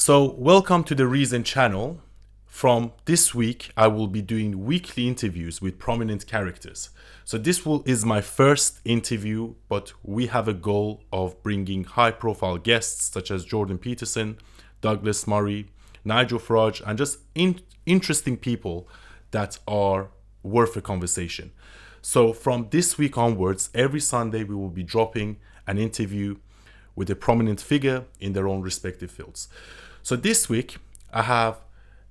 So, welcome to the Reason channel. From this week, I will be doing weekly interviews with prominent characters. So, is my first interview, but we have a goal of bringing high profile guests such as Jordan Peterson, Douglas Murray, Nigel Farage, and just interesting people that are worth a conversation. So, from this week onwards, every Sunday we will be dropping an interview with a prominent figure in their own respective fields. So this week, I have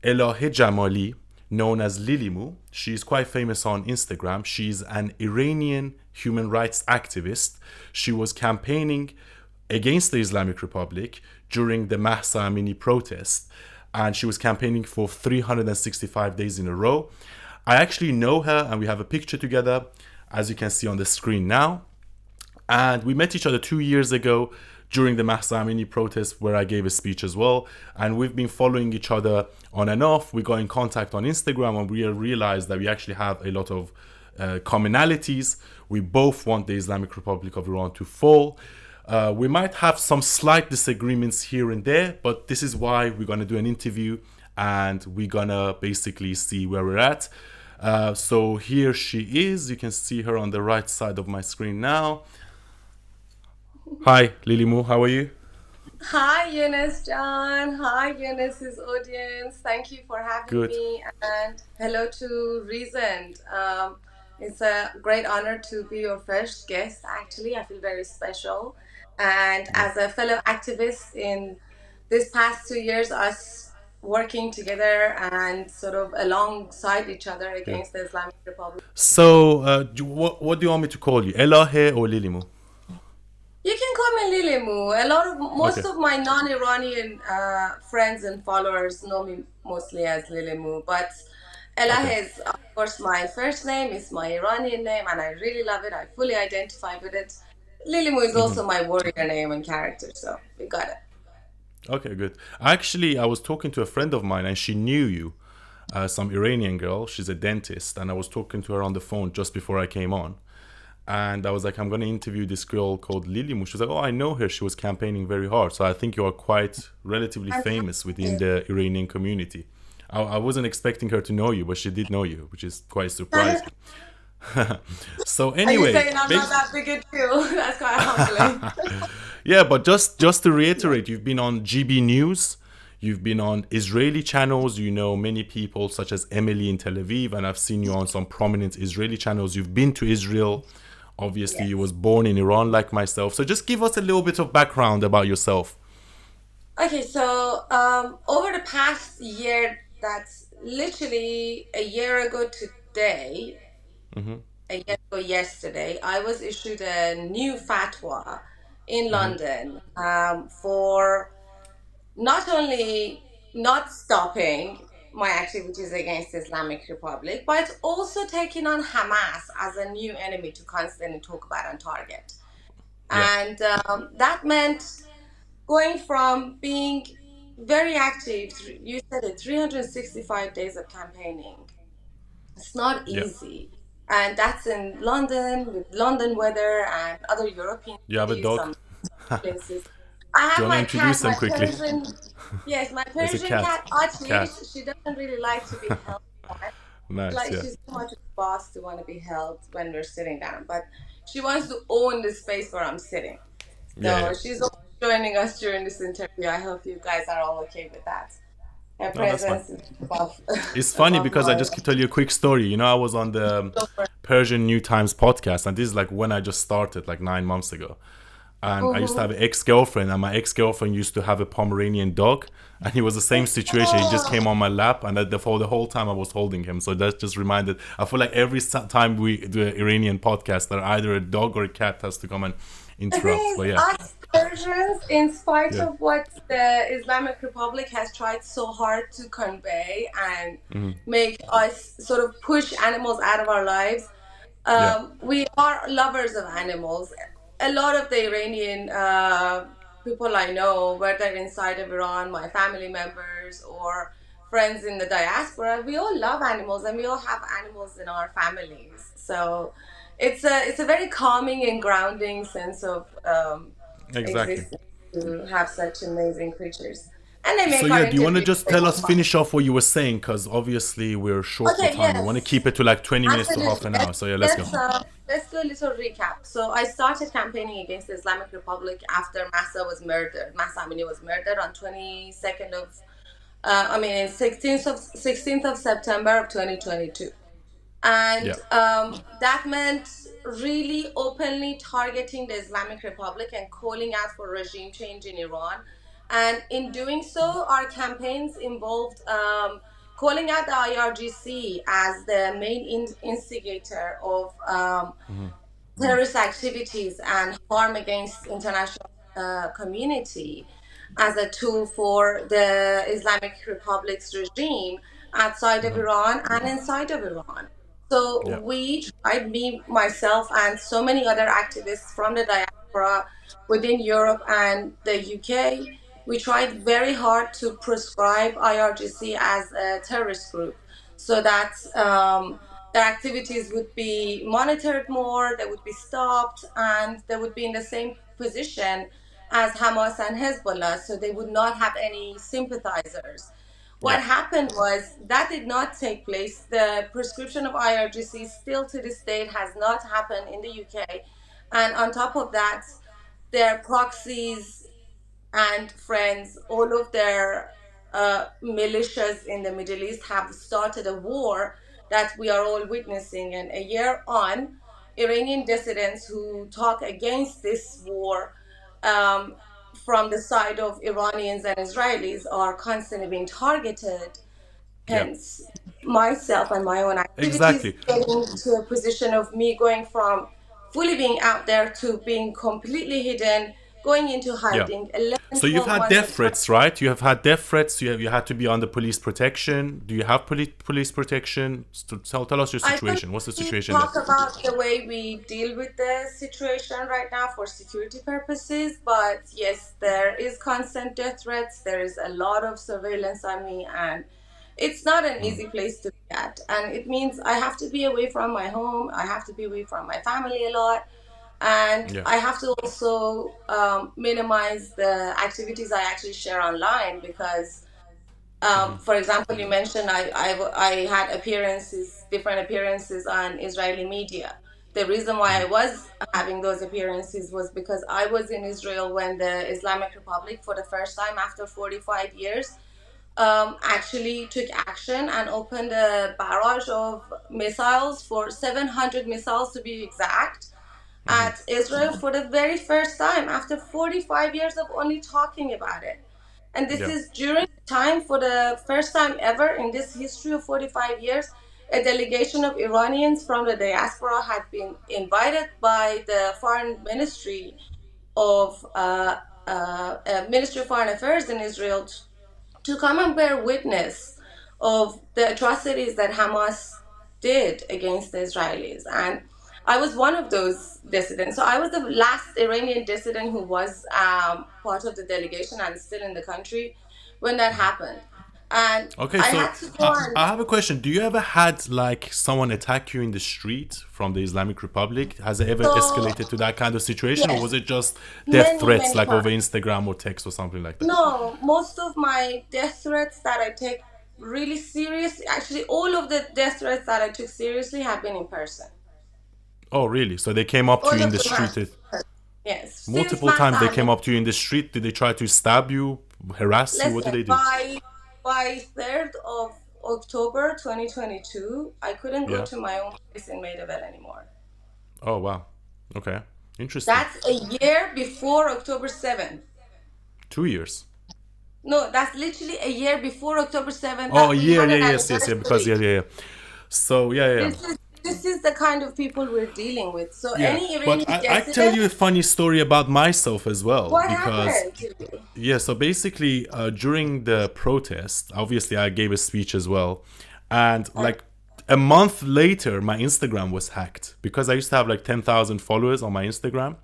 Elahe Jamali, known as Lily Moo. She's quite famous on Instagram. She's an Iranian human rights activist. She was campaigning against the Islamic Republic during the Mahsa Amini protest, and she was campaigning for 365 days in a row. I actually know her, and we have a picture together, as you can see on the screen now. And we met each other 2 years ago during the Mahsa Amini protest, where I gave a speech as well. And we've been following each other on and off. We got in contact on Instagram, and we realized that we actually have a lot of commonalities. We both want the Islamic Republic of Iran to fall. We might have some slight disagreements here and there, but this is why we're going to do an interview, and we're going to basically see where we're at. So here she is. You can see her on the right side of my screen now. Hi, Lily Moo. How are you? Hi, Eunice John. Hi, Eunice's audience. Thank you for having Good. me. And hello to Reason. It's a great honor to be your first guest, actually. I feel very special. And Yeah. as a fellow activist in this past 2 years, us working together and sort of alongside each other Yeah. against the Islamic Republic. So, what do you want me to call you? Elahe or Lily Moo? You can call me Lily Moo. Most Okay. of my non-Iranian friends and followers know me mostly as Lily Moo, but Okay. Elah is, of course, my first name. It's my Iranian name, and I really love it. I fully identify with it. Lily Moo is also my warrior name and character, so we got it. Okay, good. Actually, I was talking to a friend of mine, and she knew you, some Iranian girl. She's a dentist, and I was talking to her on the phone just before I came on. And I was like, I'm going to interview this girl called Lily Moo. She was like, oh, I know her. She was campaigning very hard. So I think you are quite relatively And thank famous within you. the Iranian community. I wasn't expecting her to know you, but she did know you, which is quite Are surprising. So you anyway, saying I'm not that big a deal? That's quite humbling. yeah, but just to reiterate, you've been on GB News, you've been on Israeli channels, you know many people such as Emily in Tel Aviv, and I've seen you on some prominent Israeli channels. You've been to Israel. Obviously, you Yes. was born in Iran like myself. So just give us a little bit of background about yourself. Okay, so over the past year, that's literally a year ago today, a year ago yesterday, I was issued a new fatwa in London for not only not stopping my activities against the Islamic Republic, but also taking on Hamas as a new enemy to constantly talk about and target. Yeah, And that meant going from being very active, you said it, 365 days of campaigning. It's not yeah. easy. And that's in London with London weather and other European You have a cities, dog? some Do places. I you have want to my cat, introduce them my quickly? Persian, yes, my It's a Persian cat. cat, Cat. Artilleries. She doesn't really like to be held. Nice, Like yeah. she's too much of a boss to want to be held when we're sitting down, but she wants to own the space where I'm sitting. Yeah, yeah. So she's also joining us during this interview. I hope you guys are all okay with that. Her No, that's fine. presence is above, It's funny above because I my. just tell you a quick story. You know, I was on the Persian New Times podcast, and this is like when I just started, like 9 months ago. And I used to Mhm. have an ex-girlfriend, and my ex-girlfriend used to have a Pomeranian dog, and he was the same situation. He just Oh, came on my lap, and for the whole time I was holding him. So that just reminded. I feel like every time we do an Iranian podcast, that either a dog or a cat has to come and the thing interrupt. is, But yeah, us Persians, in spite yeah, of what the Islamic Republic has tried so hard to convey and make us sort of push animals out of our lives, yeah, we are lovers of animals. A lot of the Iranian people I know, whether inside of Iran, my family members or friends in the diaspora, we all love animals and we all have animals in our families. So it's a very calming and grounding sense of exactly. existence to have such amazing creatures. and they So make yeah, our do you want to interview just very tell us, fun. finish off what you were saying? Because obviously we're short for Okay, time. We want to yes, keep it to like 20 minutes to half absolutely. an hour. Let's So yeah, let's go. let's uh, let's do a little recap. So I started campaigning against the Islamic Republic after Mahsa was murdered. Mahsa Amini was murdered on 22nd of, I mean, 16th of September of 2022. And Yeah. that meant really openly targeting the Islamic Republic and calling out for regime change in Iran. And in doing so, our campaigns involved calling out the IRGC as the main instigator of terrorist activities and harm against international community as a tool for the Islamic Republic's regime outside of Iran and inside of Iran. So Yeah. we tried, me, myself, and so many other activists from the diaspora within Europe and the UK, we tried very hard to prescribe IRGC as a terrorist group so that their activities would be monitored more, they would be stopped, and they would be in the same position as Hamas and Hezbollah, so they would not have any sympathizers. Yeah. What happened was that did not take place. The prescription of IRGC still to this date has not happened in the UK. And on top of that, their proxies and friends, all of their militias in the Middle East have started a war that we are all witnessing. And a year on, Iranian dissidents who talk against this war um, from the side of Iranians and Israelis are constantly being targeted. Yeah. Hence, myself and my own activities Exactly. getting to a position of me going from fully being out there to being completely hidden, going into Yeah. hiding 11, So you've 12 had months death of time. threats, right? You have had death threats. You had to be under police protection. Do you have police protection? Tell us your I don't situation. What's the really situation there? talk about the way we deal with the situation right now for security purposes, but yes, there is constant death threats. There is a lot of surveillance on me, and it's not an easy place to be at. And it means I have to be away from my home. I have to be away from my family a lot. And Yeah. I have to also minimize the activities I actually share online because for example, you mentioned I had appearances, different appearances on Israeli media. The reason why I was having those appearances was because I was in Israel when the Islamic Republic, for the first time after 45 years, actually took action and opened a barrage of missiles, for 700 missiles to be exact, at Israel for the very first time after 45 years of only talking about it. And this Yeah. is during the time, for the first time ever in this history of 45 years, a delegation of Iranians from the diaspora had been invited by the foreign ministry of Ministry of Foreign Affairs in Israel to come and bear witness of the atrocities that Hamas did against the Israelis. And I was one of those dissidents. So I was the last Iranian dissident who was part of the delegation and still in the country when that happened. And Okay, I so had to go on. I have a question. Do you ever had like someone attack you in the street from the Islamic Republic? Has it ever So, escalated to that kind of situation, or was yes, it just death many, threats many like over times. Instagram or text or something like that? No, most of my death threats that I take really seriously, actually, all of the death threats that I took seriously have been in person. Oh, really? So they came up to All you in of the them have. street Yes. Since multiple times. They Massa, came up to you in the street. Did they try to stab you, harass you? What did listen, they do? by 3rd of October 2022, I couldn't go Yeah. to my own place in Maidaville anymore. Oh, wow. Okay. Interesting. That's a year before October 7th. 2 years. No, that's literally a year before October 7th Oh, a that we year. had Yeah, an yes, yes, yeah. Because anniversary. yeah. So yeah. This is the kind of people we're dealing with. So Yeah, any but Iranian I tell you a dissident, funny story about myself as well what because happened to you? yeah, so basically during the protest, obviously I gave a speech as well, and like a month later, my Instagram was hacked because I used to have like 10,000 followers on my Instagram.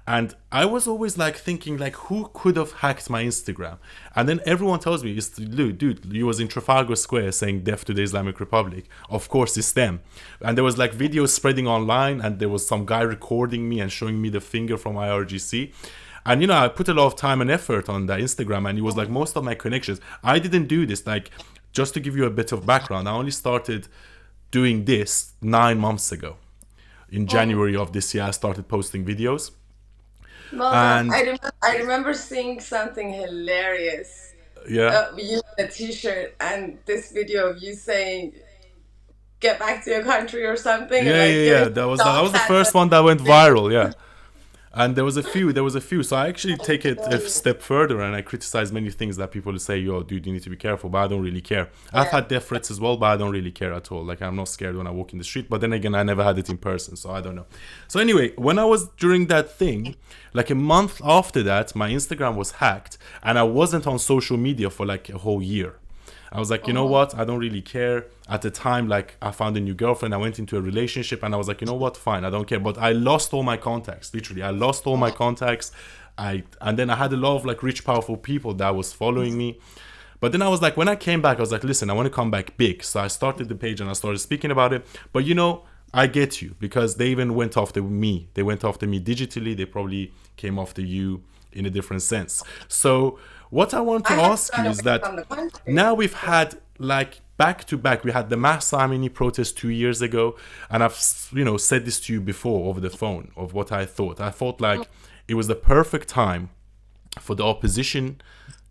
And I was always like thinking like who could have hacked my Instagram? And then everyone tells me, it's dude, you was in Trafalgar Square saying death to the Islamic Republic. Of course it's them. And there was like videos spreading online and there was some guy recording me and showing me the finger from IRGC. And I put a lot of time and effort on that Instagram, and it was like most of my connections. I didn't do this. Like, just to give you a bit of background, I only started doing this 9 months ago. In Oh, January of this year, I started posting videos. well done. And I remember seeing something hilarious. yeah, You in a t-shirt and this video of you saying "get back to your country" or something, and yeah, like yeah, giving yeah. That dog was the pats first and one that went things. viral. Yeah. And there was a few. So I actually take it a Hilarious. step further, and I criticize many things that people say, yo, dude, you need to be careful, but I don't really care. I've Yeah. had death threats as well, but I don't really care at all. Like, I'm not scared when I walk in the street, but then again, I never had it in person, so I don't know. So anyway, when I was during that thing, like a month after that, my Instagram was hacked, and I wasn't on social media for like a whole year. I was like, you know Mhm. what? I don't really care. At the time, like, I found a new girlfriend. I went into a relationship, and I was like, you know what? Fine, I don't care. But I lost all my contacts. Literally, I lost all my contacts. And then I had a lot of like rich, powerful people that was following me. But then I was like, when I came back, I was like, listen, I want to come back big. So I started the page and I started speaking about it. But I get you, because they even went after me. They went after me digitally. They probably came after you in a different sense. So what I want to I had to ask run you away is that from the country. now we've had like back to back, we had the mass Amini protest 2 years ago, and I've said this to you before over the phone of what I thought like it was the perfect time for the opposition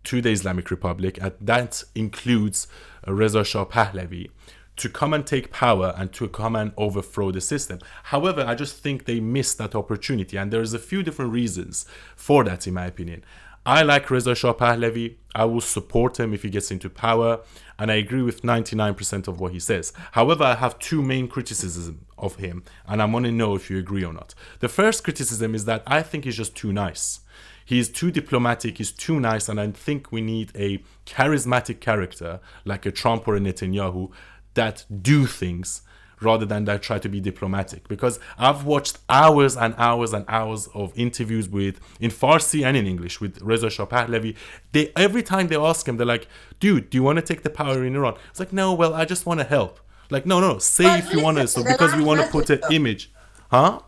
to the Islamic Republic, and that includes Reza Shah Pahlavi, to come and take power and to come and overthrow the system. However, I just think they missed that opportunity, and there's a few different reasons for that, in my opinion. I like Reza Shah Pahlavi. I will support him if he gets into power, and I agree with 99% of what he says. However, I have two main criticisms of him, and I want to know if you agree or not. The first criticism is that I think he's just too nice. He's too diplomatic, he's too nice, and I think we need a charismatic character like a Trump or a Netanyahu that do things rather than that try to be diplomatic. Because I've watched hours and hours and hours of interviews with in Farsi and in English with Reza Shah Pahlavi. They every time they ask him, they're like, "Dude, do you want to take the power in Iran?" It's like, "No, well, I just want to help." Like, no, no, no. Say But if you want listen, to. So the because we last want to message put an though, image, huh?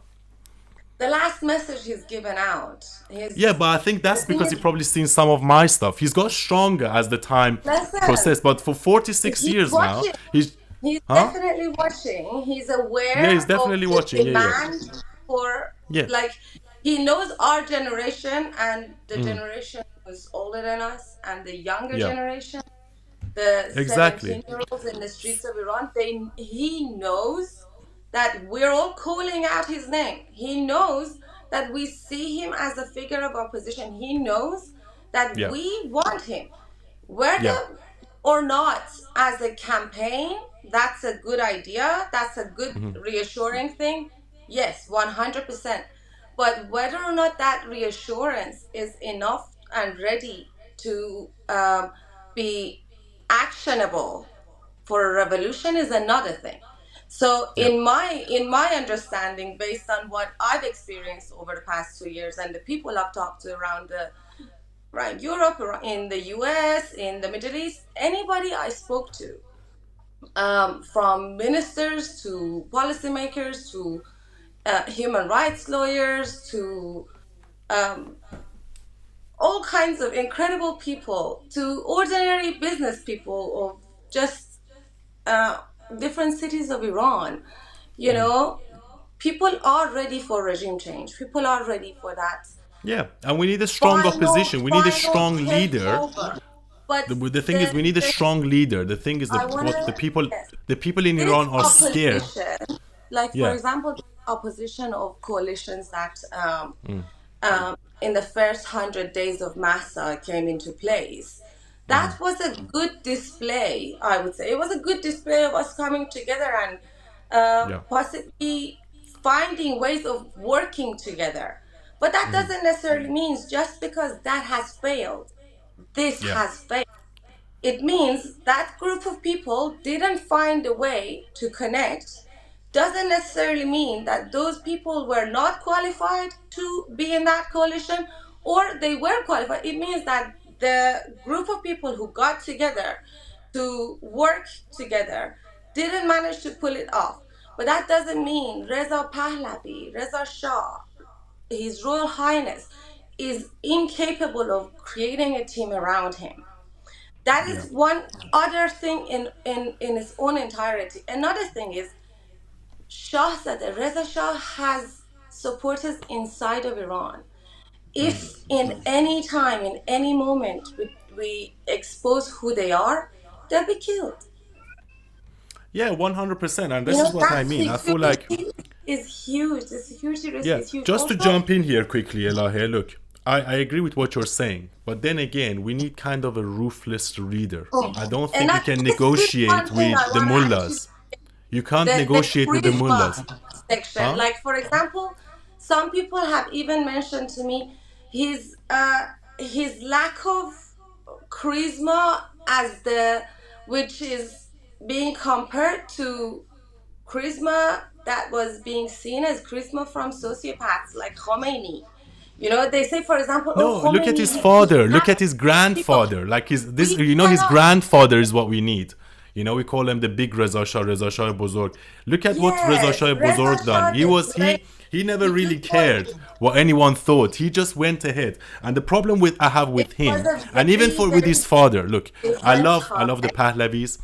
the last message he's given out, Yeah, his but I think the that's thing because he is, probably seen some of my stuff. He's got stronger as the time listen, processed. But for 46 he's years now, watching. he's, He's huh? definitely watching. He's Yeah, he's aware of definitely the watching. Yeah, yeah, demand for, yeah, like, he knows our generation and the generation who's older than us and the younger yeah. generation, the Exactly. 17-year-olds in the streets of Iran. He knows that we're all calling out his name. He knows that we see him as a figure of opposition. He knows that Yeah, we want him. yeah, Whether or not as a campaign, that's a good idea. That's a good reassuring thing. Yes, 100%. But whether or not that reassurance is enough and ready to be actionable for a revolution is another thing. So yeah. in my understanding, based on what I've experienced over the past 2 years and the people I've talked to around the right Europe, in the US, in the Middle East, anybody I spoke to, from ministers to policymakers to human rights lawyers to um, all kinds of incredible people to ordinary business people of just uh, different cities of Iran, you know, people are ready for regime change. People are ready for that Yeah, and we need a strong final, opposition. We need a final strong leader. takeover. But The thing is, the, we need a the strong leader. The thing is, I that want what to, yes, the people in this Iran are scared. opposition, like for Yeah, example, the opposition of coalitions that in the first 100 days of Massa came into place. That was a good display, I would say. It was a good display of us coming together and yeah, possibly finding ways of working together. But that doesn't necessarily mean just because that has failed, this yeah, has failed. It means that group of people didn't find a way to connect. Doesn't necessarily mean that those people were not qualified to be in that coalition or they were qualified. It means that the group of people who got together to work together didn't manage to pull it off. But that doesn't mean Reza Pahlavi, Reza Shah, His Royal Highness, is incapable of creating a team around him. That Yeah. is one other thing in its own entirety. Another thing is Shahzada Reza Shah has supporters inside of Iran. If in any time, in any moment, we expose who they are, they'll be killed. Yeah, 100%. And You this know, is what that I mean. I feel like, security is huge. The security risk yeah, is huge. just to Also, jump in here quickly, Elahe, look, I agree with what you're saying. But then again, we need kind of a ruthless leader. I don't and think we can this is one negotiate thing I with the want to actually, mullahs. You can't the negotiate with the mullahs. charisma section. Huh? Like for example, some people have even mentioned to me his lack of charisma as the which is being compared to charisma that was being seen as charisma from sociopaths like Khomeini. You know, they say, for example, oh, No, look at Khomeini, his he father. Look at kidnapped his people. grandfather. Like this, We his cannot, grandfather is what we need. We call him the big Reza Shah Bozorg. Look at what Reza yes, Shah Reza Bozorg done. Shah the Great, He never he really destroyed. cared what anyone thought. He just went ahead. And the problem with I have It with was him, a and even very, for with very his father, look, different I time. love the Pahlavis.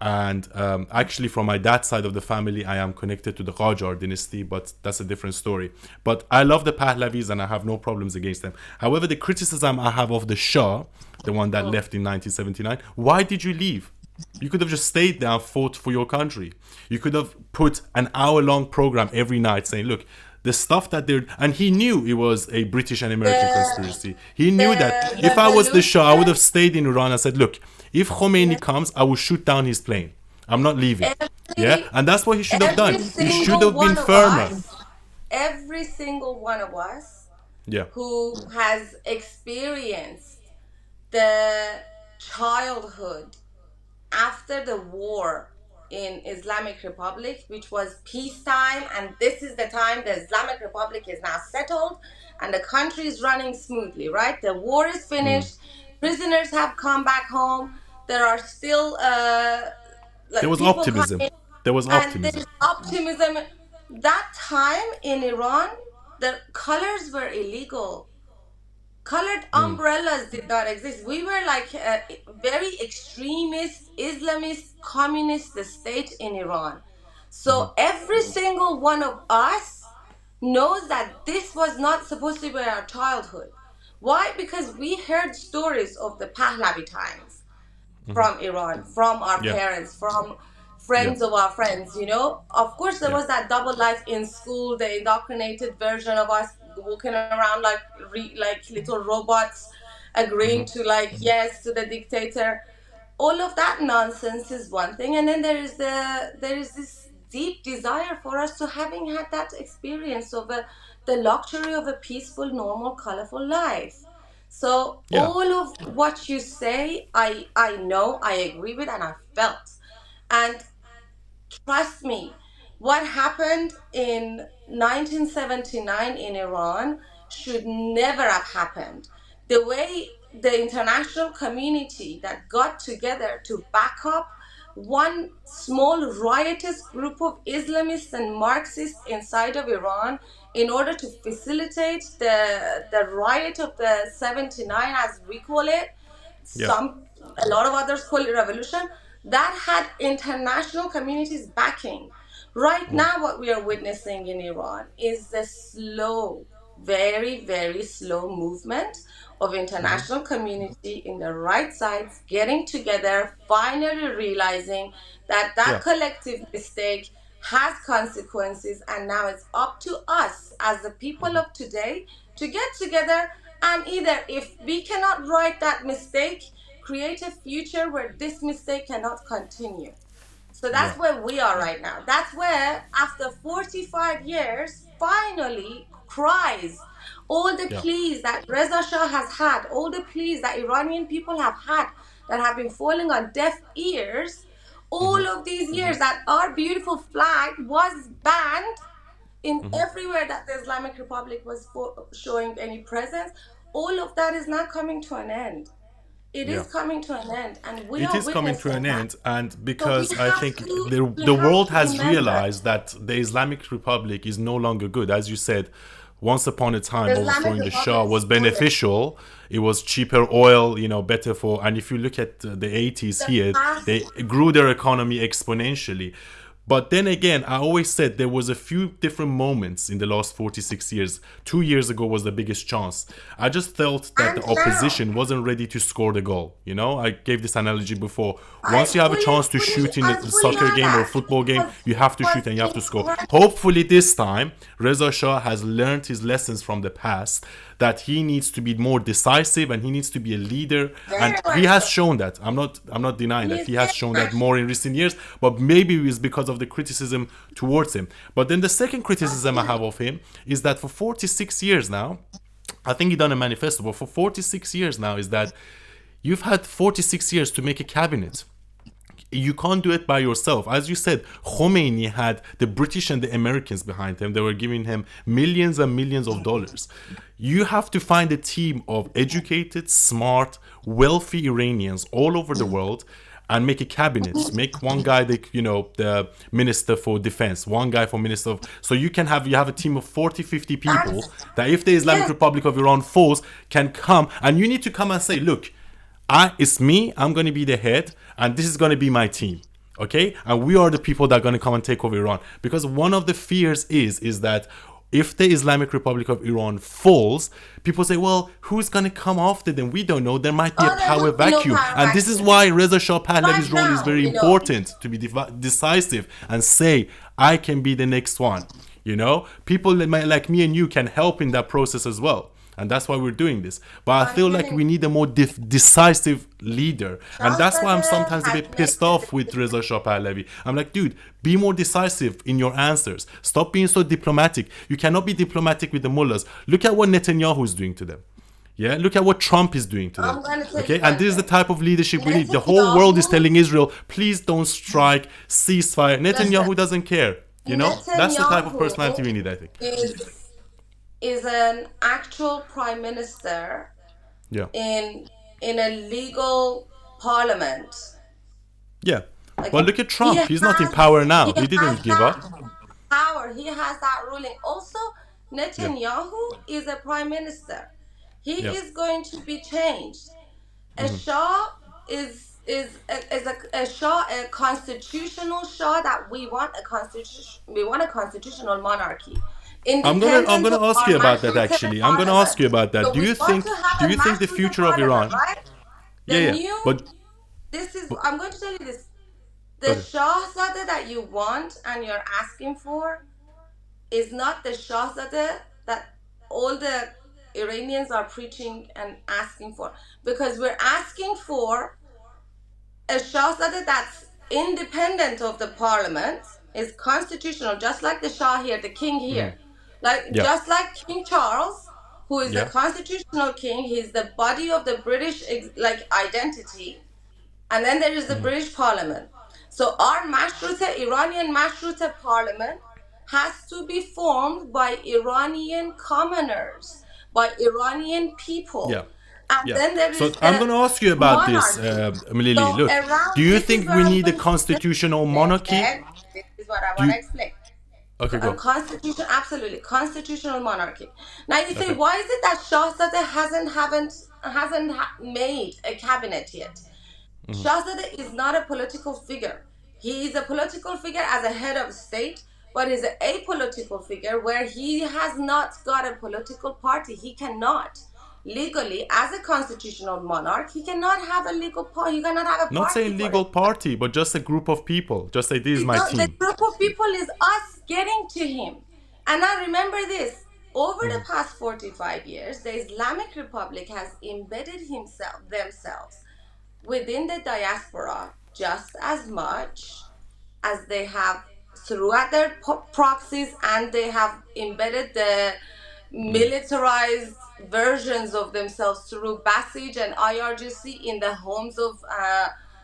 And actually, from my dad's side of the family, I am connected to the Qajar dynasty, but that's a different story. But I love the Pahlavis and I have no problems against them. However, the criticism I have of the Shah, the one that left in 1979, why did you leave? You could have just stayed there and fought for your country. You could have put an hour-long program every night saying, look, the stuff that they're... And he knew it was a British and American The conspiracy. He knew that the if I was the Shah, I would revolution, have stayed in Iran and said, look, if Khomeini comes, I will shoot down his plane. I'm not leaving. Yeah? every And that's what he should have every done. He should single have been one of firmer. us, every single one of us Yeah. who has experienced the childhood after the war in Islamic Republic, which was peacetime, and this is the time the Islamic Republic is now settled and the country is running smoothly, right? The war is finished, prisoners have come back home, there are still There like was people optimism. coming, There was and there optimism. is optimism. That time in Iran, the colors were illegal. Colored umbrellas did not exist. We were like a very extremist, Islamist, communist state in Iran. So every single one of us knows that this was not supposed to be our childhood. Why? Because we heard stories of the Pahlavi times from Iran, from our Yeah. parents, from Yeah. friends of our friends, you know. Of course, there Yeah. was that double life in school, the indoctrinated version of us walking around like like little robots, agreeing to like yes to the dictator. All of that nonsense is one thing, and then there is this deep desire for us to having had that experience of the luxury of a peaceful, normal, colorful life. So Yeah. all of what you say, I know, I agree with, and I felt. And trust me, what happened in 1979 in Iran should never have happened. The way the international community that got together to back up one small riotous group of Islamists and Marxists inside of Iran in order to facilitate the riot of the 79, as we call it, Yeah. a lot of others call it revolution, that had international communities backing. Right now what we are witnessing in Iran is the slow, very very slow movement of international community in the right sides getting together, finally realizing that that Yeah. collective mistake has consequences, and now it's up to us as the people of today to get together and either, if we cannot right that mistake, create a future where this mistake cannot continue. So Yeah. that's where we are right now. That's where, after 45 years, finally cries. All the Yeah. pleas that Reza Shah has had, all the pleas that Iranian people have had that have been falling on deaf ears, all of these years that our beautiful flag was banned in everywhere that the Islamic Republic was showing any presence, all of that is now coming to an end. It Yeah. is coming to an end, and we It are is coming to witnessing an that. end, and So because I think we the have world to has remember. realized that the Islamic Republic is no longer good. As you said, once upon a The time Islamic overthrowing the Shah Republic was stole it. beneficial. It was cheaper oil, better for. And if you look at the 80s The here, past, they grew their economy exponentially. But then again, I always said there was a few different moments in the last 46 years. 2 years ago was the biggest chance. I just felt that the and now. opposition wasn't ready to score the goal. I gave this analogy before. Once I you have a fully, chance to fully, shoot in I a fully soccer know game or a that football game, you have to shoot was and you have to score. incorrect. Hopefully this time, Reza Shah has learned his lessons from the past, that he needs to be more decisive and he needs to be a leader, Very and he much has so. shown that. I'm not denying He that is he has very shown that much more in recent years, but maybe it's because of the criticism towards him. But then the second criticism I have of him is that for 46 years now, I think he done a manifesto, but for 46 years now, is that you've had 46 years to make a cabinet. You can't do it by yourself. As you said, Khomeini had the British and the Americans behind him. They were giving him millions and millions of dollars. You have to find a team of educated, smart, wealthy Iranians all over the world and make a cabinet. Make one guy the minister for defense, one guy for minister of, so you have a team of 40, 50 people that's that if the Islamic yes. Republic of Iran falls, can come, and you need to come and say, look, it's me. I'm going to be the head, and this is going to be my team. Okay, and we are the people that are going to come and take over Iran. Because one of the fears is that if the Islamic Republic of Iran falls, people say, well, who's going to come after them? We don't know. There might be a Oh, there power would be no vacuum, power and this is vacuum. why Reza Shah Right Pahlavi's role is now, very important, to be decisive and say, I can be the next one. People like me and you can help in that process as well. And that's why we're doing this. But I I'm feel like telling we you, need a more decisive leader. And that's why I'm Shahzadeh sometimes a has bit made pissed the off with decision. Reza Shah Pahlavi. I'm like, dude, be more decisive in your answers. Stop being so diplomatic. You cannot be diplomatic with the mullahs. Look at what Netanyahu is doing to them. Yeah, look at what Trump is doing to them. I'm going to tell Okay, you and one this is the thing. type of leadership we need. The whole world is Netanyahu, telling Israel, please don't strike, ceasefire. listen, Netanyahu doesn't care. That's the type of personality Netanyahu we need, I think. is is an actual prime minister Yeah. in a legal parliament. Yeah. But Okay, look at he Trump. He's not in has power he now. He has didn't give that up. power. He has that ruling. Also, Yeah. Netanyahu is a prime minister. He Yeah. is going to be changed. A Shah is a Shah, a constitutional Shah that we want a constitution. We want a constitutional monarchy, I'm independent gonna of ask our you about that Mashruta actually. I'm gonna ask parliament. you about that. So Do we you want to think have do a you think the Mashruta future of parliament, Iran? right? Yeah, The yeah. new, But this is, but I'm going to tell you this. The okay. Shahzada that you want and you're asking for is not the Shahzada that all the Iranians are preaching and asking for. Because we're asking for a Shahzada that's independent of the parliament, is constitutional, just like the Shah here, the king here. Like Yeah. just like King Charles, who is the Yeah. constitutional king, he's the body of the British like identity, and then there is the British Parliament. So our Mashruta, Iranian Mashruta Parliament has to be formed by Iranian commoners, by Iranian Yeah. people. And Yeah. then there So is I'm the gonna ask you about this, monarchy. Lily. So Look, do around, you this is think where we I'm need a going to, constitutional monarchy? listen, this is what I Do want to you? explain. Okay, A go. constitution, absolutely, constitutional monarchy. Now you say, Okay. why is it that Shahzadeh hasn't made a cabinet yet? Shahzadeh is not a political figure. He is a political figure as a head of state, but is an apolitical figure where he has not got a political party. He cannot legally, as a constitutional monarch, he cannot have a legal party. He cannot have a Not party saying for legal it. party, but just a group of people. Just say this is my The team. group of people is us getting to him. And now remember this. Over the past 45 years, the Islamic Republic has embedded themselves within the diaspora just as much as they have throughout their proxies, and they have embedded the militarized versions of themselves through Basij and IRGC in the homes of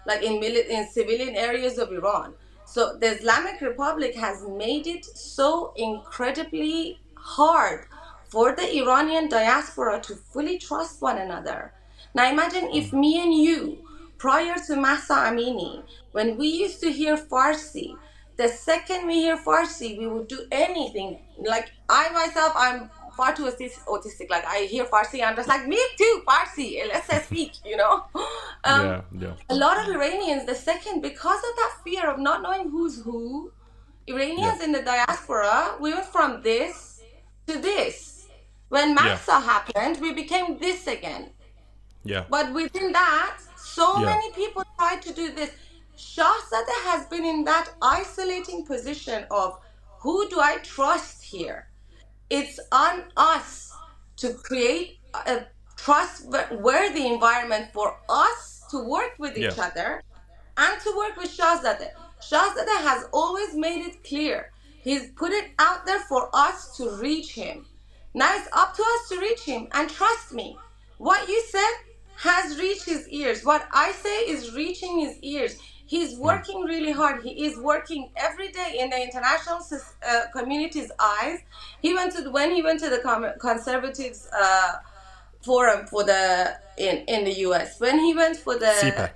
like in civilian areas of Iran. So the Islamic Republic has made it so incredibly hard for the Iranian diaspora to fully trust one another. Now imagine if me and you, prior to Mahsa Amini, when we used to hear Farsi, the second we hear Farsi, we would do anything. Like I myself, I'm far too autistic. Like I hear Farsi, I'm just like, me too, Farsi. Let's speak. Yeah, yeah, A lot of Iranians, the second, because of that fear of not knowing who's who, yeah, Iranians in the diaspora, we went from this to this. When yeah, Mahsa happened, we became this again. yeah, But within that, so yeah, many people tried to do this. Shahzada has been in that isolating position of who do I trust here? It's on us to create a trustworthy environment for us to work with yeah, each other and to work with Shahzada. Shahzada has always made it clear. He's put it out there for us to reach him. Now it's up to us to reach him. And trust me, what you said has reached his ears. What I say is reaching his ears. He's working really hard. He is working every day in the international community's eyes. When he went to the conservatives forum for the in the US. When he went for the CPAC.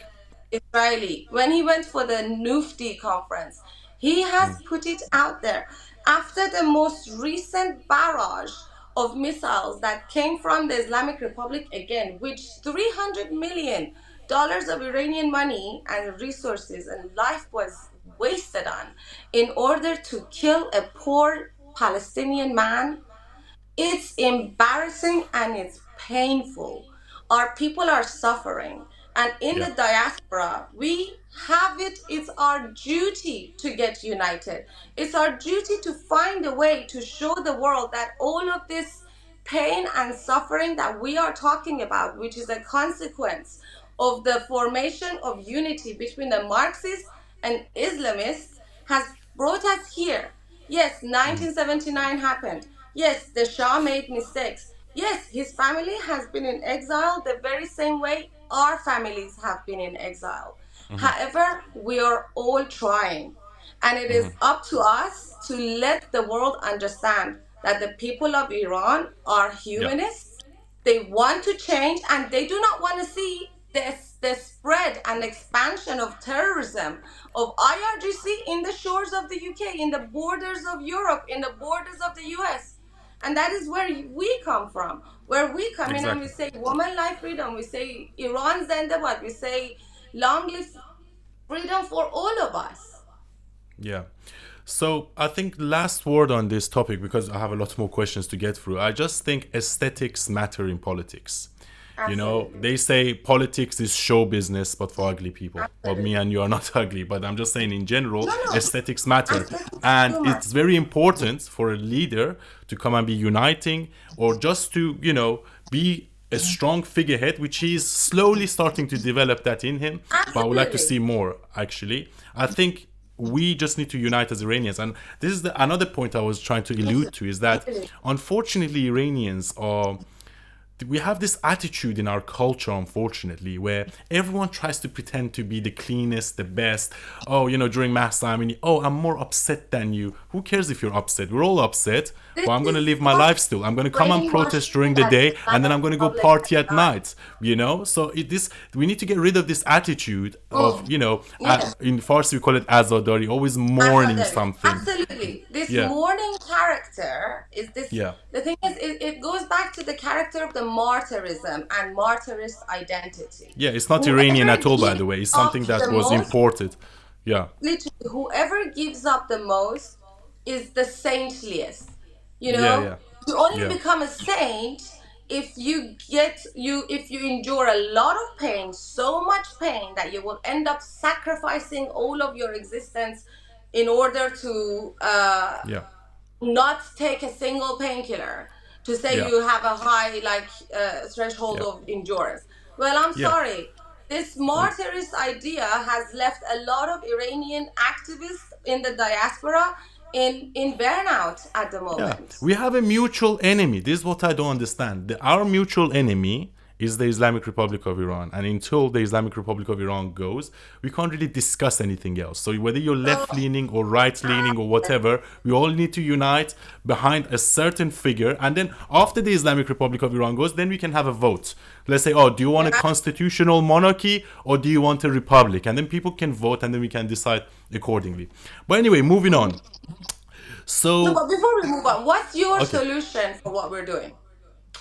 Israeli, when he went for the Nufti conference, he has put it out there. After the most recent barrage of missiles that came from the Islamic Republic again, which $300 million of Iranian money and resources and life was wasted on in order to kill a poor Palestinian man, it's embarrassing and it's painful. Our people are suffering. And in Yeah, the diaspora, we have it. It's our duty to get united. It's our duty to find a way to show the world that all of this pain and suffering that we are talking about, which is a consequence of the formation of unity between the Marxists and Islamists, has brought us here. Yes, 1979 happened. Yes, the Shah made mistakes. Yes, his family has been in exile the very same way our families have been in exile. However, we are all trying. And it is up to us to let the world understand that the people of Iran are yeah, humanists. They want to change and they do not want to see the spread and expansion of terrorism, of IRGC in the shores of the UK, in the borders of Europe, in the borders of the US. And that is where we come from. Where we come in and we exactly. say woman life freedom, we say Iran Zindabad, we say long live freedom for all of us. Yeah. So I think last word on this topic, because I have a lot more questions to get through. I just think aesthetics matter in politics. Absolutely. They say politics is show business, but for ugly people. Well, me Absolutely. and you are not ugly, but I'm just saying in general, No, no. aesthetics matter. Aesthetics And do matter. it's very important for a leader to come and be uniting or just to, be a strong figurehead, which he's slowly starting to develop that in him. But I would like to Absolutely. see more, actually. I think we just need to unite as Iranians. And this is another point I was trying to allude to is that Really. unfortunately Iranians are we have this attitude in our culture, unfortunately, where everyone tries to pretend to be the cleanest, the best. Oh, during mass time, I'm more upset than you. Who cares if you're upset? We're all upset, This but I'm going to is live my such life still. I'm going to come and protest brainwashing during the that the day, and then Islamic I'm going to go Republic has party at done. night. So we need to get rid of this attitude of, Mm. Yeah. in Farsi we call it azadari, always mourning Azadari. something. Absolutely. This Yeah, mourning character is this. yeah, The thing is, it goes back to the character of the martyrism and martyrist identity. yeah. It's not Iranian Whoever at all, by gives the way. It's up something that the was most, imported. Yeah, literally, whoever gives up the most is the saintliest. You yeah, know, yeah, you only yeah. become a saint if you endure a lot of pain, so much pain that you will end up sacrificing all of your existence in order to Yeah, not take a single painkiller, to say yeah, you have a high threshold yeah, of endurance. Well, I'm yeah, sorry, this martyrist idea has left a lot of Iranian activists in the diaspora in burnout at the yeah. moment. We have a mutual enemy. This is what I don't understand. Our mutual enemy is the Islamic Republic of Iran. And until the Islamic Republic of Iran goes, we can't really discuss anything else. So whether you're So left leaning or right leaning or whatever, we all need to unite behind a certain figure. And then after the Islamic Republic of Iran goes, then we can have a vote. Let's say, oh, do you want a yeah, constitutional monarchy or do you want a republic? And then people can vote and then we can decide accordingly. But anyway, moving on. No, So but before we move on, what's your okay. solution for what we're doing?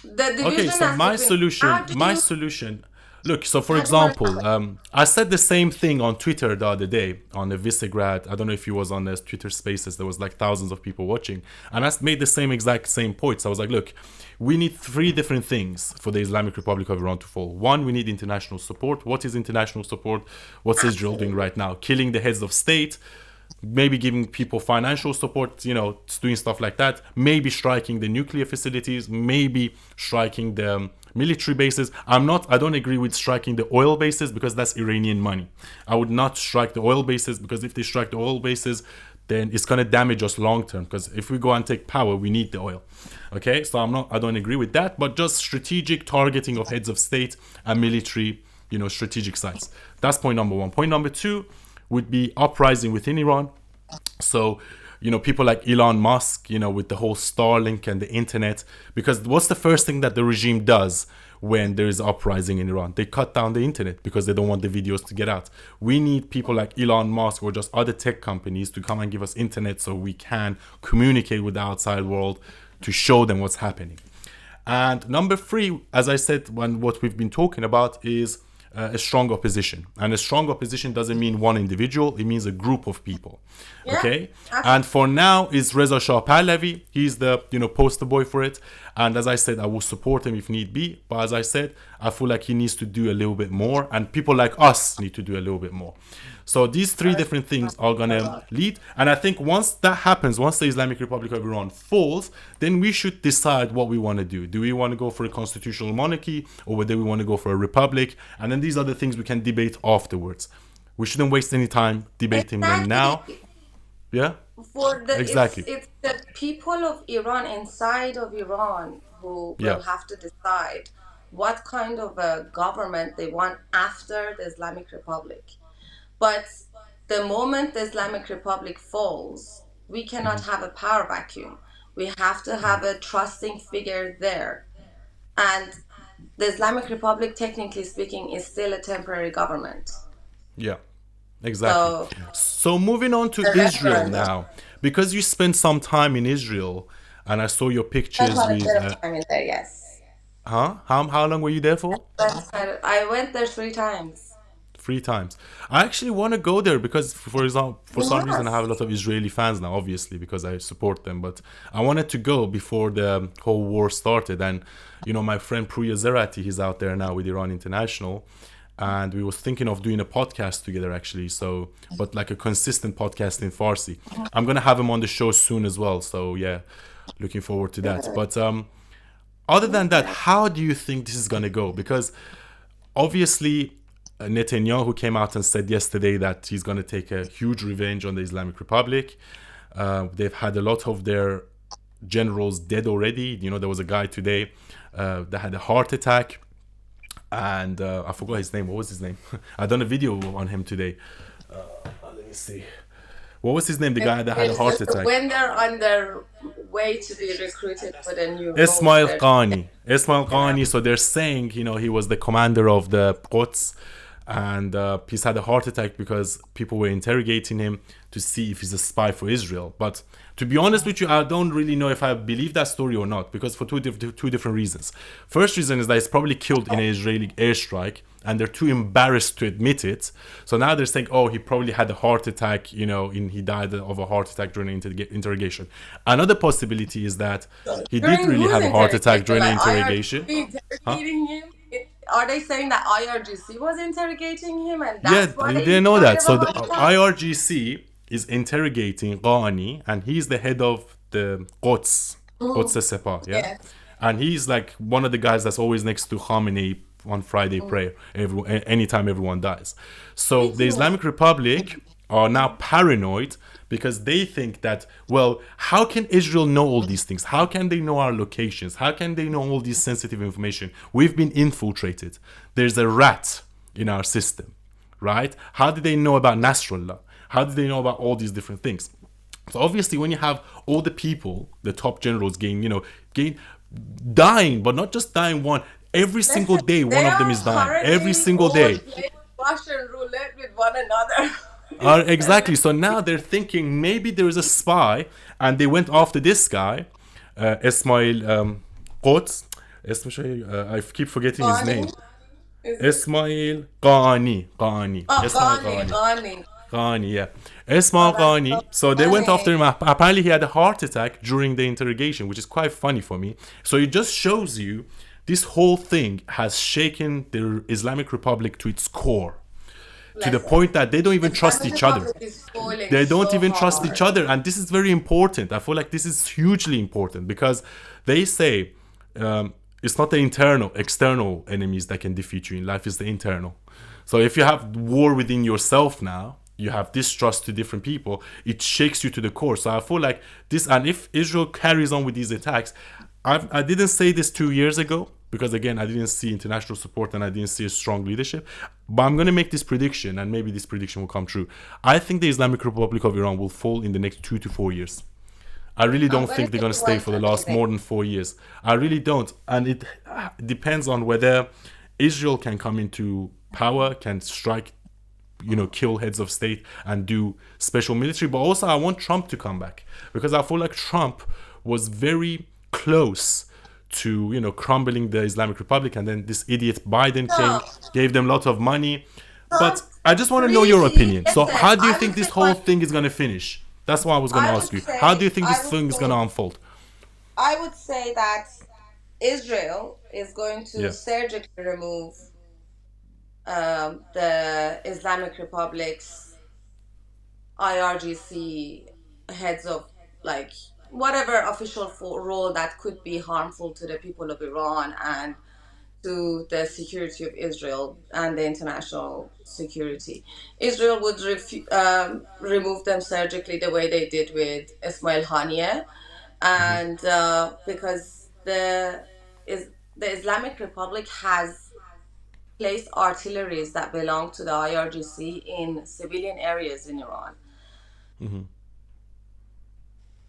The Okay, division so as my between how solution, do my you solution, look, so for how do you want to example, tackle it? I said the same thing on Twitter the other day on the Visegrad. I don't know if you was on the Twitter Spaces. There was like thousands of people watching, and I made the same points. I was like, look, we need three different things for the Islamic Republic of Iran to fall. One, we need international support. What is international support? What's Israel doing Absolutely. right now? Killing the heads of state, maybe giving people financial support, doing stuff like that, maybe striking the nuclear facilities, maybe striking the military bases. I don't agree with striking the oil bases because that's Iranian money. I would not strike the oil bases because if they strike the oil bases, then it's going to damage us long term, because if we go and take power, we need the oil. Okay, so I don't agree with that, but just strategic targeting of heads of state and military, strategic sites. That's point number one. Point number two would be uprising within Iran. So, people like Elon Musk, with the whole Starlink and the internet, because what's the first thing that the regime does when there is uprising in Iran? They cut down the internet because they don't want the videos to get out. We need people like Elon Musk or just other tech companies to come and give us internet so we can communicate with the outside world, to show them what's happening. And number three, as I said, what we've been talking about is a strong opposition. And a strong opposition doesn't mean one individual, it means a group of people. Yeah, Okay? And absolutely. for now is Reza Shah Pahlavi. He's the poster boy for it. And as I said, I will support him if need be. But as I said, I feel like he needs to do a little bit more, and people like us need to do a little bit more. So these three different things are gonna lead, and I think once that happens, once the Islamic Republic of Iran falls, then we should decide what we want to do. Do we want to go for a constitutional monarchy, or whether we want to go for a republic? And then these are the things we can debate afterwards. We shouldn't waste any time debating them now. Exactly. Yeah, For the exactly. it's the people of Iran, inside of Iran, who Yeah. will have to decide what kind of a government they want after the Islamic Republic. But the moment the Islamic Republic falls, we cannot have a power vacuum. We have to have a trusting figure there. And the Islamic Republic, technically speaking, is still a temporary government. Yeah, exactly. So So moving on to the Israel referendum. now, because you spent some time in Israel, and I saw your Spent pictures quite a with, bit of time in there, yes. huh? How long were you there for? I went there 3 times. Three times. I actually want to go there because, for example, for You some reason, I have a must. lot of Israeli fans now, obviously, because I support them. But I wanted to go before the whole war started. And, my friend Pruya Zerati, he's out there now with Iran International. And we was thinking of doing a podcast together, actually. So, but like a consistent podcast in Farsi. I'm going to have him on the show soon as well. So, yeah, looking forward to that. But other than that, how do you think this is going to go? Because obviously, Netanyahu came out and said yesterday that he's going to take a huge revenge on the Islamic Republic. They've had a lot of their generals dead already. There was a guy today that had a heart attack, and I forgot his name. What was his name? I done a video on him today. Let me see. What was his name? The guy that had a heart attack. When they're on their way to be recruited for the new roles, Ismail they're Qani. Ismail yeah. Qani. So they're saying, he was the commander of the Quds, and he's had a heart attack because people were interrogating him to see if he's a spy for Israel. But to be honest with you, I don't really know if I believe that story or not, because for two different reasons. First reason is that he's probably killed in an Israeli airstrike, and they're too embarrassed to admit it. So now they're saying, oh, he probably had a heart attack, he died of a heart attack during the interrogation. Another possibility is that he did During really whose have a heart attack interrogation? during the Like interrogation. IRGC Huh? interrogating him? Are they saying that IRGC was interrogating him and Yeah, that's why you he didn't know died that. of a So the heart attack? IRGC is interrogating Rouhani, and he's the head of the Quds Sepah, yeah? Yes. And he's like one of the guys that's always next to Khamenei on Friday prayer, anytime everyone dies. So the Speaking of, Islamic Republic are now paranoid because they think that, well, how can Israel know all these things? How can they know our locations? How can they know all this sensitive information? We've been infiltrated. There's a rat in our system, right? How did they know about Nasrallah? How did they know about all these different things? So obviously, when you have all the people, the top generals gain dying, but not just dying one. Every single listen, day, one they of them are is dying. Every currently single all day. playing Russian roulette with one another. Exactly. So now they're thinking maybe there is a spy, and they went after this guy, Ismail Quds. I keep forgetting his Rouhani, name. is it? Ismail Qani. Qani. Oh, Ismail Rouhani, Qani. Rouhani. Ghani, yeah. Oh, Ismail that's so Ghani. So they went after funny. him. Apparently, he had a heart attack during the interrogation, which is quite funny for me. So it just shows you this whole thing has shaken the Islamic Republic to its core, to the Bless it. point that they don't even trust Islamic each other. Republic is falling They don't so even trust each hard. other, and this is very important. I feel like this is hugely important because they say it's not the external enemies that can defeat you in life; it's the internal. So if you have war within yourself now, you have distrust to different people, it shakes you to the core. So I feel like this, and if Israel carries on with these attacks, I didn't say this 2 years ago because again I didn't see international support and I didn't see a strong leadership. But I'm gonna make this prediction, and maybe this prediction will come true. I think the Islamic Republic of Iran will fall in the next 2 to 4 years. I really I'm don't going to think they're tell going to you stay why for the it's last amazing. more than 4 years. I really don't. And it depends on whether Israel can come into power, can strike, kill heads of state and do special military. But also, I want Trump to come back because I feel like Trump was very close to, crumbling the Islamic Republic. And then this idiot Biden came, No, gave them lots of money. But Trump I just want to know your really, opinion. So, listen, how do you I think would this say whole one, thing is going to finish? That's what I was going to I ask would you. How do say, you think this thing is going to unfold? I would say that Israel is going to Yeah. surgically remove the Islamic Republic's IRGC heads of like whatever official role that could be harmful to the people of Iran and to the security of Israel and the international security. Israel would remove them surgically the way they did with Ismail Haniyeh, and because is the Islamic Republic has placed artilleries that belong to the IRGC in civilian areas in Iran.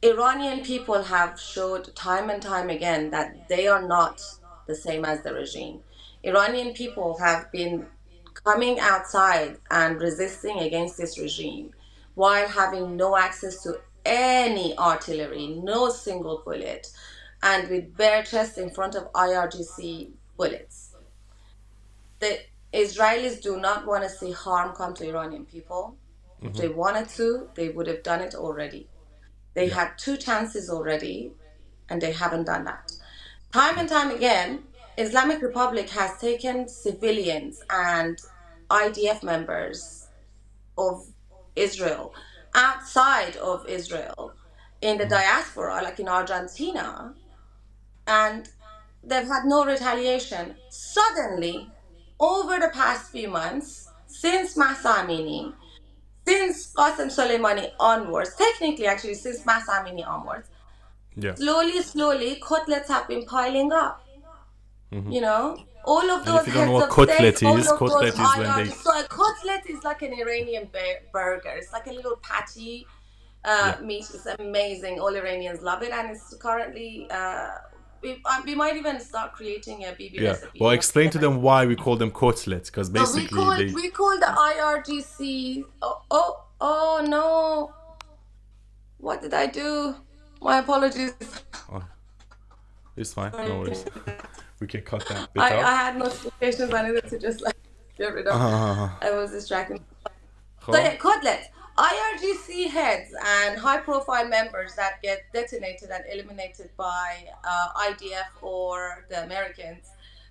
Iranian people have showed time and time again that they are not the same as the regime. Iranian people have been coming outside and resisting against this regime while having no access to any artillery, no single bullet, and with bare chest in front of IRGC bullets. The Israelis do not want to see harm come to Iranian people. If they wanted to, they would have done it already. They Yeah. had two chances already, and they haven't done that. Time Yeah. and time again, Islamic Republic has taken civilians and IDF members of Israel outside of Israel in the diaspora, like in Argentina, and they've had no retaliation. Suddenly, over the past few months, since Masa Amini, since Qasem Soleimani onwards, technically actually since Masa Amini onwards, Yeah. slowly, cutlets have been piling up. All of And if those you don't know heads what of states, all of those cutlet is when IRGs. they. So a cutlet is like an Iranian burger. It's like a little patty Yeah. meat. It's amazing. All Iranians love it, and it's currently. We might even start creating a BB Yeah. recipe. Well, explain to them why we call them cutlets, because So basically they. we call the IRGC. Oh no! What did I do? My apologies. Oh, it's fine. No worries. We can cut that bit I out. had notifications I needed to just like get rid of. I was distracted. So خب. yeah, Codlet. IRGC heads and high-profile members that get detonated and eliminated by IDF or the Americans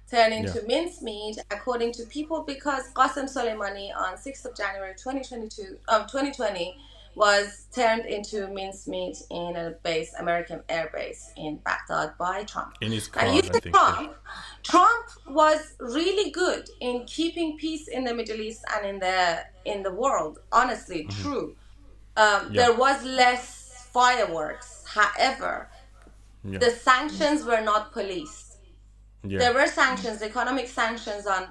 turn Yeah. into mincemeat, according to people, because Qasem Soleimani on 6th of January 2020 was turned into mincemeat in a American air base in Baghdad by Trump. In his Now, you car, I see, think. Yeah. Trump was really good in keeping peace in the Middle East and in the world. Honestly, true. Yeah. There was less fireworks. However, Yeah. the sanctions were not policed. Yeah. There were sanctions, economic sanctions on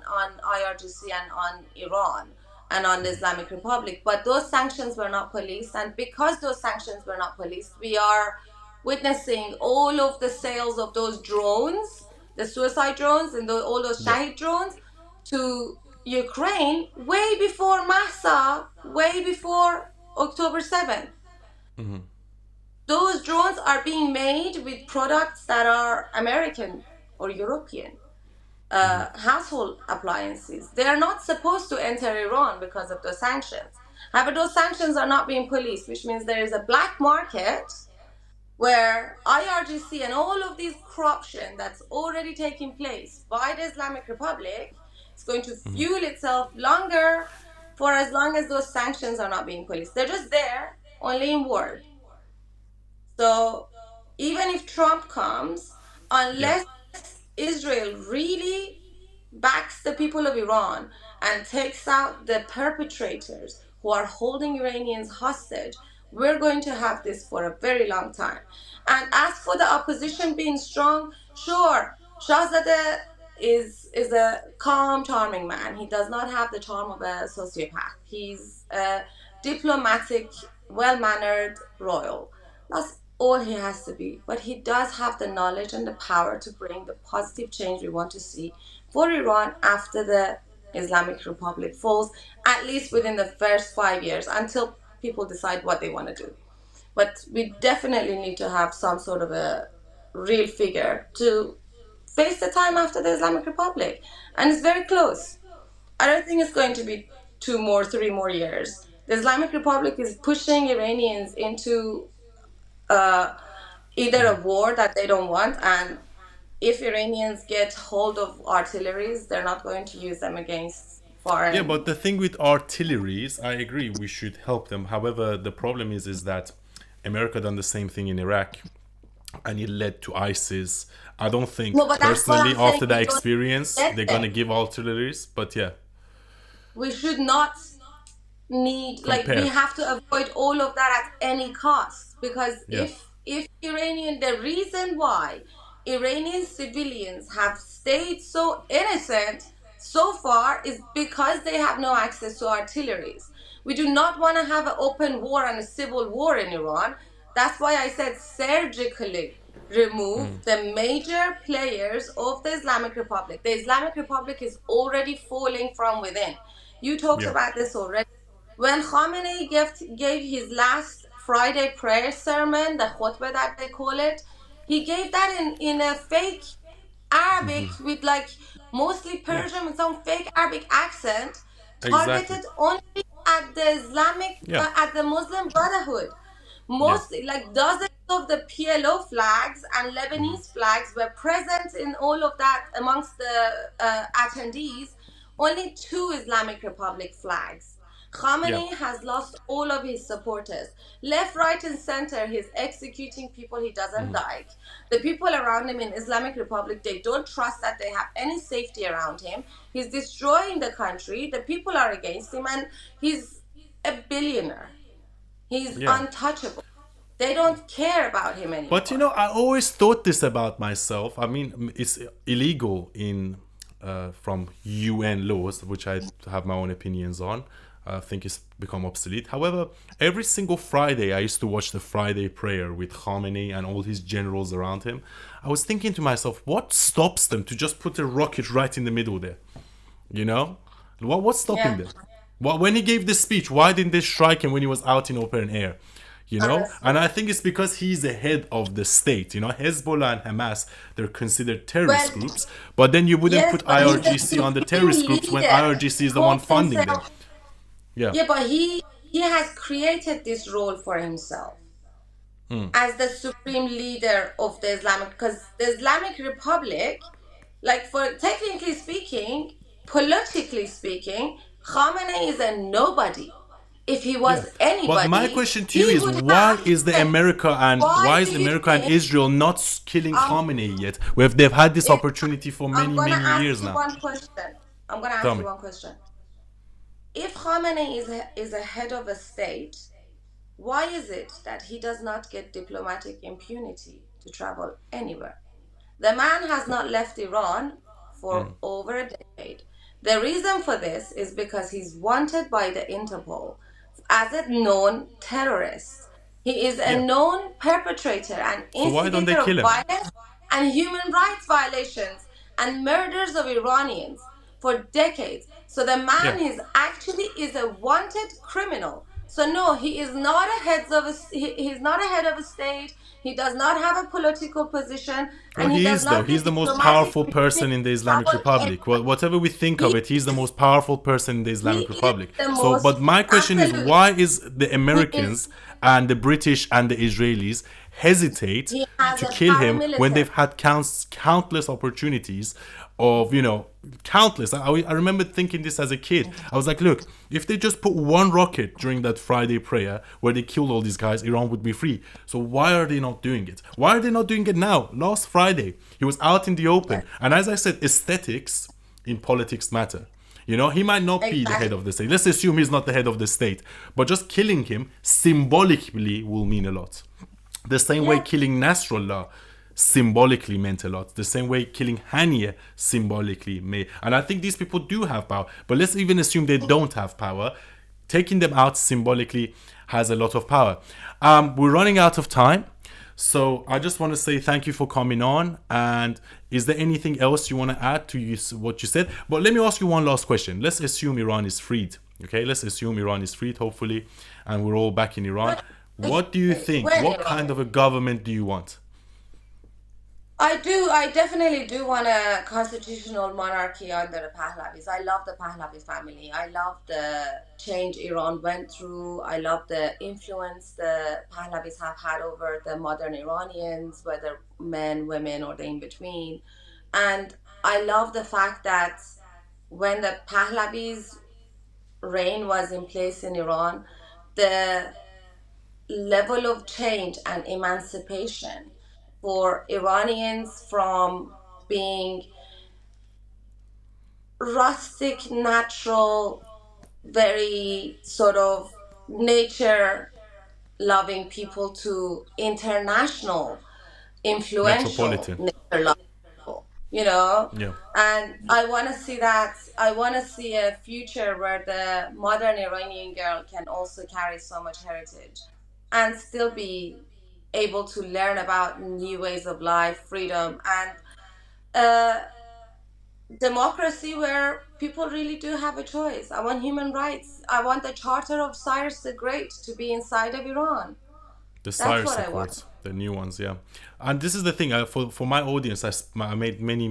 IRGC and on Iran and on the Islamic Republic, but those sanctions were not policed. And because those sanctions were not policed, we are witnessing all of the sales of those drones, the suicide drones and all those Yeah. Shahid drones, to Ukraine way before Massa, way before October 7th. Those drones are being made with products that are American or European household appliances. They are not supposed to enter Iran because of the sanctions. However, those sanctions are not being policed, which means there is a black market where IRGC and all of this corruption that's already taking place by the Islamic Republic is going to fuel itself longer for as long as those sanctions are not being policed. They're just there, only in word. So even if Trump comes, Yeah. unless Israel really backs the people of Iran and takes out the perpetrators who are holding Iranians hostage, we're going to have this for a very long time. And as for the opposition being strong, sure, Shahzadeh is a calm, charming man. He does not have the charm of a sociopath. He's a diplomatic, well-mannered royal. That's all he has to be. But he does have the knowledge and the power to bring the positive change we want to see for Iran after the Islamic Republic falls, at least within the first 5 years, until people decide what they want to do. But we definitely need to have some sort of a real figure to face the time after the Islamic Republic. And it's very close. I don't think it's going to be 2 more, 3 more years. The Islamic Republic is pushing Iranians into uh, either a war that they don't want, and if Iranians get hold of artilleries, they're not going to use them against Yeah, but foreign. the thing with artilleries, I agree, we should help them. However, the problem is that America done the same thing in Iraq, and it led to ISIS. I don't think No, but that's what personally I'm saying. after that We don't experience get they're there. gonna give artilleries, but yeah, We should not need, like, we compare. have to avoid all of that at any cost, because Yeah. if Iranian, the reason why Iranian civilians have stayed so innocent so far is because they have no access to artilleries. We do not want to have an open war and a civil war in Iran. That's why I said surgically remove the major players of the Islamic Republic. The Islamic Republic is already falling from within. You talked Yeah. about this already. When Khamenei gave his last Friday prayer sermon, the khutbah that they call it, he gave that in a fake Arabic with, like, mostly Yeah. Persian with some fake Arabic accent, Exactly. targeted only at the Yeah. at the Muslim Brotherhood. Yeah. Mostly, like, dozens of the PLO flags and Lebanese flags were present in all of that amongst the attendees. Only two Islamic Republic flags. Yeah. Khamenei has lost all of his supporters. Left, right, and center, he's executing people he doesn't like. The people around him in Islamic Republic, they don't trust that they have any safety around him. He's destroying the country. The people are against him, and he's a billionaire. He's Yeah. untouchable. They don't care about him But you anymore. know, I always thought this about myself. I mean, it's illegal in from UN laws, which I have my own opinions on. I think it's become obsolete. However, every single Friday, I used to watch the Friday prayer with Khamenei and all his generals around him. I was thinking to myself, what stops them to just put a rocket right in the middle there? You know, what's stopping Yeah, them? When he gave this speech, why didn't they strike him when he was out in open air? You know, and honestly. I think it's because he's the head of the state. You know, Hezbollah and Hamas, they're considered Well, terrorist groups, but then you wouldn't yes, put but he's the IRGC on the supreme terrorist groups when leader. IRGC He is the one calls funding them. himself. Yeah, Yeah, but he has created this role for himself as the supreme leader of the Islamic, because the Islamic Republic, like, for technically speaking, politically speaking, Khamenei is a nobody. If he yeah. was But my anybody, question to you he is, would why have. is the America and Why why is do you America and think? Israel not killing Um, Khamenei yet? Where they've had this if opportunity for I'm many gonna many ask years you now. one question. I'm gonna Tell ask you me. one question. If Khamenei is a head of a state, why is it that he does not get diplomatic impunity to travel anywhere? The man has not left Iran for over a decade. The reason for this is because he's wanted by the Interpol as a known terrorist. He is a Yeah. known perpetrator and So why don't they instigator of kill him? violence and human rights violations and murders of Iranians. for decades. So the Yeah. man is a wanted criminal. So no, he is not a he's not a head of a state. He does not have a political position, Well, and he he does is, though. not do He's the most diplomatic powerful person in the Islamic Republic. Well, whatever we think of it, he's the most powerful person in the he Islamic is Republic. the So, most but my question is, absolute. why is the He is Americans and the British and the Israelis hesitate he has to a kill him when paramilitary. they've had countless opportunities of, countless. I remember thinking this as a kid. I was like, look, if they just put one rocket during that Friday prayer where they killed all these guys, Iran would be free. So why are they not doing it? Why are they not doing it now? Last Friday, he was out in the open. And as I said, aesthetics in politics matter. He might not be the head Exactly. of the state. Let's assume he's not the head of the state. But just killing him symbolically will mean a lot. The same way Yeah. killing Nasrallah symbolically meant a lot. The same way killing Hania symbolically may. And I think these people do have power. But let's even assume they don't have power. Taking them out symbolically has a lot of power. We're running out of time. So I just want to say thank you for coming on. And is there anything else you want to add to what you said? But let me ask you one last question. Let's assume Iran is freed. Okay, let's assume Iran is freed, hopefully, and we're all back in Iran. What do you think? Where What Iran? kind of a government do you want? I definitely do want a constitutional monarchy under the Pahlavis. I love the Pahlavi family. I love the change Iran went through. I love the influence the Pahlavis have had over the modern Iranians, whether men, women, or the in between. And I love the fact that when the Pahlavis' reign was in place in Iran, the level of change and emancipation for Iranians from being rustic, natural, very sort of nature loving people to international, influential Metropolitan. nature loving people. Yeah. And I want to see that. I want to see a future where the modern Iranian girl can also carry so much heritage and still be able to learn about new ways of life, freedom, and uh, democracy where people really do have a choice. I want human rights. I want the Charter of Cyrus the Great to be inside of Iran. The That's Cyrus what I want. Accords, the new ones, yeah. And this is the thing, for my audience, I made many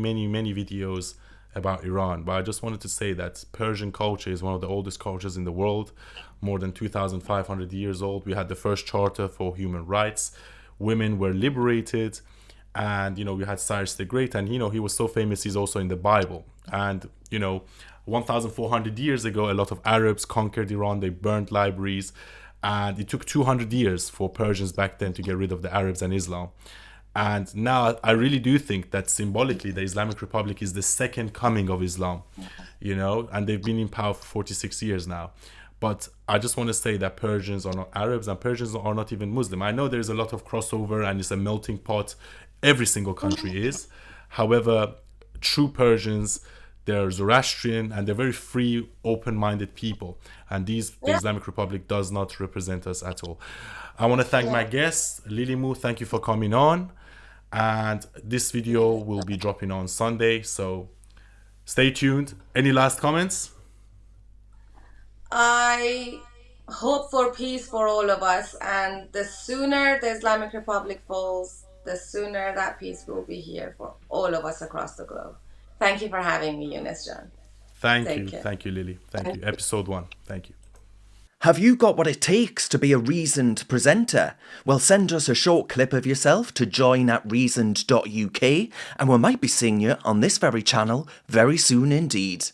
videos about Iran, but I just wanted to say that Persian culture is one of the oldest cultures in the world, more than 2,500 years old. We had the first charter for human rights. Women were liberated, and we had Cyrus the Great, and he was so famous, he's also in the Bible. And 1,400 years ago, a lot of Arabs conquered Iran. They burned libraries, and it took 200 years for Persians back then to get rid of the Arabs and Islam. And now I really do think that symbolically the Islamic Republic is the second coming of Islam, and they've been in power for 46 years now. But I just want to say that Persians are not Arabs, and Persians are not even Muslim. I know there's a lot of crossover and it's a melting pot. Every single country is. However, true Persians, they're Zoroastrian, and they're very free, open-minded people. And the Yeah. Islamic Republic does not represent us at all. I want to thank my Yeah. guests. Lily Moo, thank you for coming on. And this video will be dropping on Sunday, so stay tuned. Any last comments? I hope for peace for all of us, and the sooner the Islamic Republic falls, the sooner that peace will be here for all of us across the globe. Thank you for having me, Eunice John. Thank Take you. care. Thank you, Lily. Thank you. Episode 1. Thank you. Have you got what it takes to be a reasoned presenter? Well, send us a short clip of yourself to join@reasoned.uk and we might be seeing you on this very channel very soon indeed.